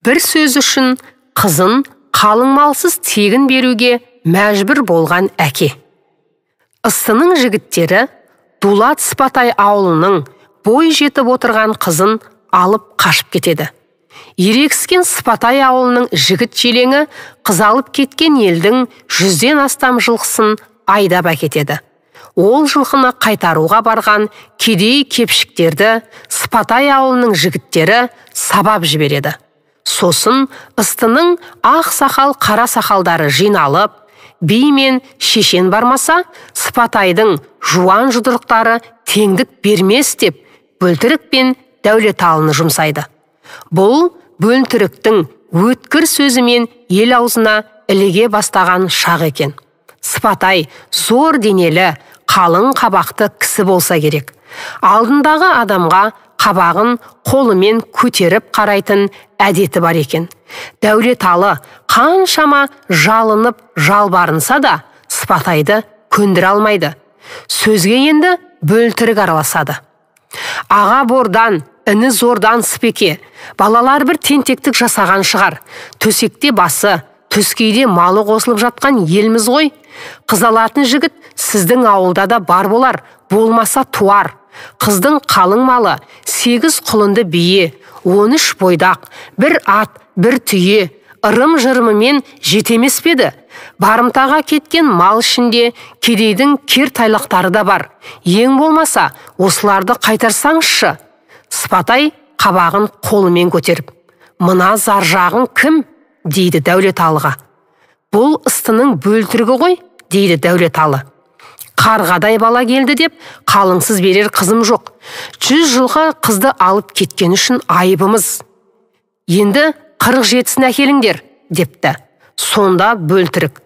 бір сөз үшін қызын қалың малсыз тегін беруге мәжбүр болған әке. Ыстының жігіттері Дулат Сыпатай ауылының бой жетіп отырған қызын алып қашып кетеді. Ерегіскен Сыпатай ауылының жігіт желеңі қыз алып кеткен елдің 100-ден астам жылқысын айдап әкетеді. Ол жылқыны қайтаруға барған кедей кепшіктерді Сыпатай ауылының жігіттері сабап жібереді. Сосын ыстының ақ сақал қара сақалдары жиналып, би мен шешен бармаса, Сыпатайдың жуан жұдырықтары теңдік бермес деп, Бөлтірік пен Дәулеталыны жұмсайды. Бұл Бөлтіріктің өткір сөзімен ел аузына іліге бастаған шақ екен. Сыпатай зор денелі, қалың қабақты кісі болса керек. Алдындағы адамға қабағын қолымен көтеріп қарайтын әдеті бар екен. Дәулеталы қаншама жалынып жалбарынса да Сыпатайды көндіре алмайды. Сөзге енді Бөлтірік араласады. Аға бордан, іні зордан Сыпеке, балалар бір тентектік жасаған шығар. Төсекте басы, төскейде малы қосылып жатқан елміз ғой. Қыз алатын жігіт сіздің ауылда да бар болар, болмаса туар. Қыздың қалың малы, 8 құлынды бие, 13 бойдақ, бір ат, бір түйе, ырым-жырымымен жетемес педі. Барымтаға кеткен мал ішінде кедейдің кер тайлақтары да бар. Ең болмаса, осыларды қайтарсаңызшы. Сыпатай қабағын қолымен көтеріп, мына заржағың кім? Дейді Дәулеталыға. Бұл ыстының Бөлтірігі ғой, дейді Дәулеталы. Қарғадай бала келді деп, қалыңсыз берер қызым жоқ. 100 жылғы қызды алып кеткен үшін айыбымыз. Енді 47-сін әкеліңдер, депті. Сонда Бөлтірік,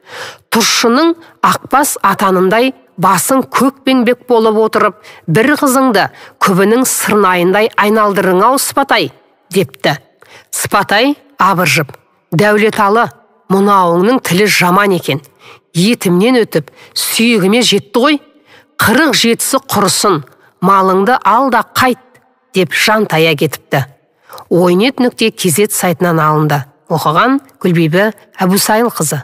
тұршының ақбас атанындай басың көкпеңбек болып отырып, бір қызыңды күбінің сырнайындай айналдырың-ау Сыпатай, депті. Сыпатай абыржып, Дәулеталы, мұнауыңның тілі жаман екен. Етімнен өтіп, сүйегіме жетті ғой. 47-сі құрысын, малыңды ал да қайт, деп жантая кетіпті. Ойнет.kz сайтынан алынды. Оқыған Гүлбибі Әбусайылқызы.